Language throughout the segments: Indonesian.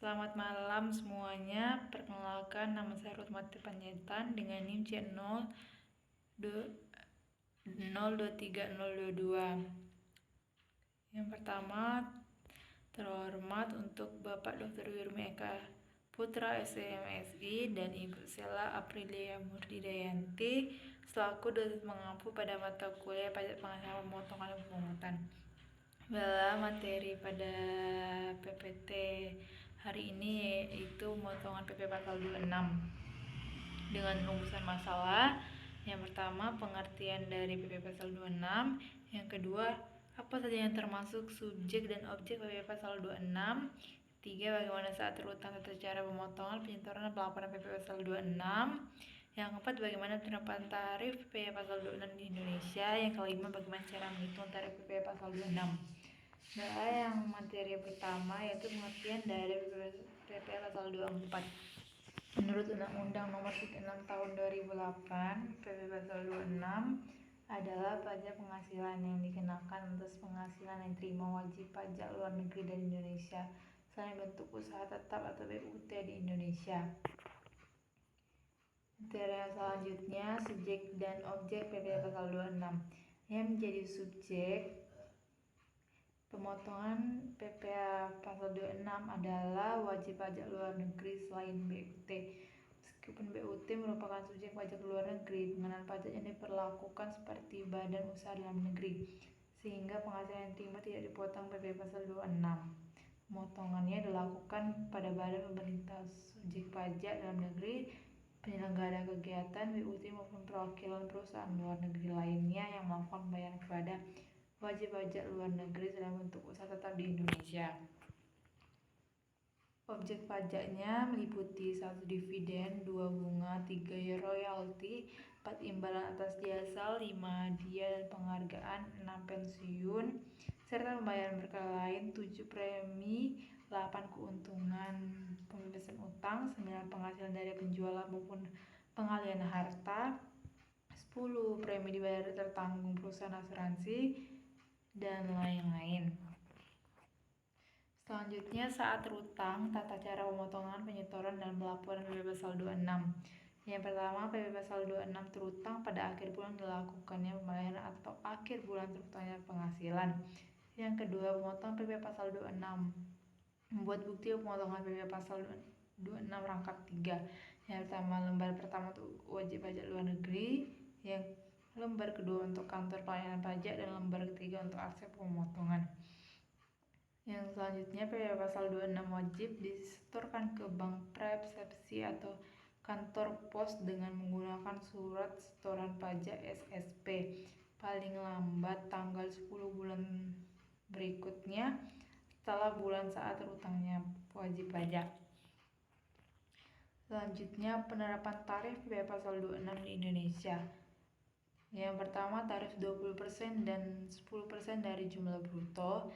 Selamat malam semuanya. Perkenalkan, nama saya Rutmati Panjaitan dengan NIM C023022. Yang pertama, terhormat untuk Bapak Dr. Wirmi Eka Putra SMSI dan Ibu Sela Aprilia Murtidayanti selaku dosen mengampu pada mata kuliah pajak penghasilan pemotongan dan pemungutan. Dalam materi pada PPT hari ini yaitu pemotongan PP pasal 26 dengan rumusan masalah. Yang pertama, pengertian dari PP pasal 26. Yang kedua, apa saja yang termasuk subjek dan objek PP pasal 26. Tiga, bagaimana saat terutang tata cara pemotongan, penyetoran, dan pelaporan PP pasal 26. Yang keempat, bagaimana penerapan tarif PP pasal 26 di Indonesia. Yang kelima, bagaimana cara menghitung tarif PP pasal 26. Nah, yang materi pertama yaitu pengertian dari PP pasal 24. Menurut Undang-Undang Nomor 6 Tahun 2008, PP pasal 26 adalah pajak penghasilan yang dikenakan atas penghasilan yang diterima wajib pajak luar negeri dari Indonesia selain bentuk usaha tetap atau BUT di Indonesia. Materi selanjutnya, subjek dan objek PP pasal 26. Yang menjadi subjek pemotongan PPh pasal 26 adalah wajib pajak luar negeri selain BUT. Meskipun BUT merupakan subjek pajak luar negeri, pengenaan pajak yang diperlakukan seperti badan usaha dalam negeri, sehingga penghasilan yang diterima tidak dipotong PP pasal 26. Pemotongannya dilakukan pada badan pemerintah, subjek pajak dalam negeri, penyelenggara kegiatan BUT maupun perwakilan perusahaan luar negeri lainnya yang melakukan pembayaran kepada wajib pajak luar negeri dalam bentuk usaha tetap di Indonesia. Objek pajaknya meliputi 1 dividen, 2 bunga, 3 royalti, 4 imbalan atas jasa, 5 hadiah dan penghargaan, 6 pensiun, serta pembayaran berkala lain, 7 premi, 8 keuntungan pembebasan utang, 9 penghasilan dari penjualan maupun pengalihan harta, 10 premi dibayar tertanggung perusahaan asuransi, dan lain-lain. Selanjutnya, saat terutang, tata cara pemotongan, penyetoran, dan pelaporan PP pasal 26. Yang pertama, PP pasal 26 terutang pada akhir bulan dilakukannya pembayaran atau akhir bulan terutangnya penghasilan. Yang kedua, pemotongan PP pasal 26. Membuat bukti pemotongan PP pasal 26 rangkap 3. Yang pertama, lembar pertama untuk wajib pajak luar negeri, yang lembar kedua untuk kantor pelayanan pajak, dan lembar ketiga untuk akte pemotongan. Yang selanjutnya, PP pasal 26 wajib disetorkan ke bank persepsi atau kantor pos dengan menggunakan surat setoran pajak SSP paling lambat tanggal 10 bulan berikutnya setelah bulan saat terutangnya wajib pajak. Selanjutnya, penerapan tarif PP pasal 26 di Indonesia. Yang pertama, tarif 20% dan 10% dari jumlah bruto.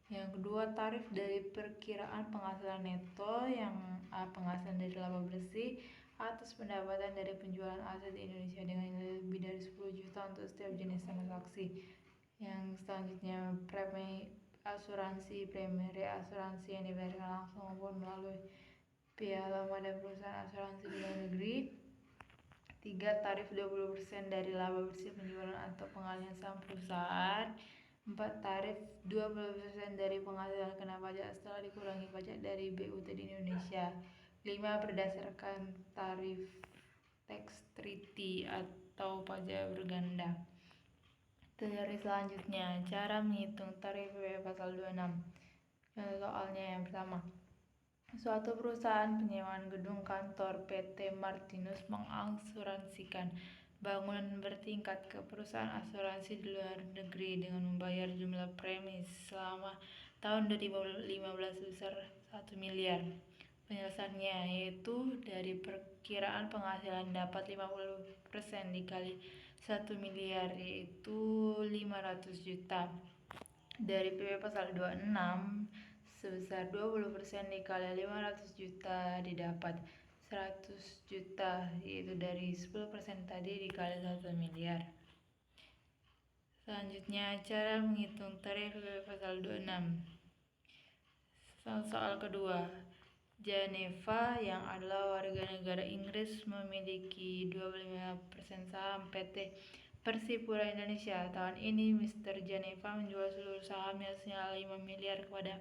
Yang kedua, tarif dari perkiraan penghasilan neto, yang A, penghasilan dari laba bersih atas pendapatan dari penjualan aset di Indonesia dengan nilai lebih dari 10 juta untuk setiap jenis transaksi. Yang selanjutnya, premi asuransi, premi reasuransi yang dibayarkan langsung maupun melalui pihak lembaga perusahaan asuransi di luar negeri. 3. Tarif 20% dari laba bersih penjualan atau pengalihan saham perusahaan. 4. Tarif 20% dari penghasilan kena pajak setelah dikurangi pajak dari BUT di Indonesia. 5. Berdasarkan tarif tax treaty atau pajak berganda. Teori selanjutnya, cara menghitung tarif PP pasal 26. Soalnya yang pertama, suatu perusahaan penyewaan gedung kantor PT Martinus mengasuransikan bangunan bertingkat ke perusahaan asuransi di luar negeri dengan membayar jumlah premi selama tahun 2015 sebesar 1 miliar. Penjelasannya yaitu dari perkiraan penghasilan dapat 50% dikali 1 miliar yaitu 500 juta. Dari PP pasal 26 sebesar 20% dikali 500 juta didapat 100 juta, yaitu dari 10% tadi dikali 1 miliar. Selanjutnya, cara menghitung tarif PP pasal 26. Soal kedua, Geneva yang adalah warga negara Inggris memiliki 25% saham PT Persipura Indonesia. Tahun ini Mr. Geneva menjual seluruh sahamnya senilai 5 miliar kepada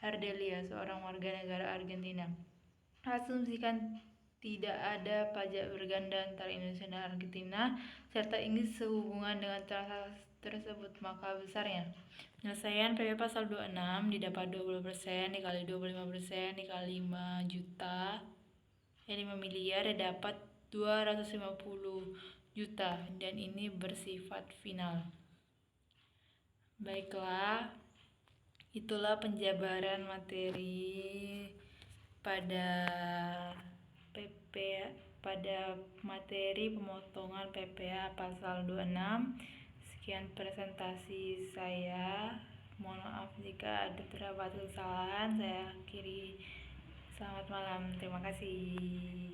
Ardelia, seorang warga negara Argentina. Asumsikan tidak ada pajak berganda antara Indonesia dan Argentina, serta Inggris sehubungan dengan transaksi tersebut, maka besarnya penyelesaian PP pasal 26 didapat 20% dikali 25% dikali 5 juta 5 miliar dapat 250 juta, dan ini bersifat final. Baiklah, itulah penjabaran materi pada materi pemotongan PPA pasal 26. Sekian presentasi saya. Mohon maaf jika ada terdapat kesalahan. Saya akhiri. Selamat malam. Terima kasih.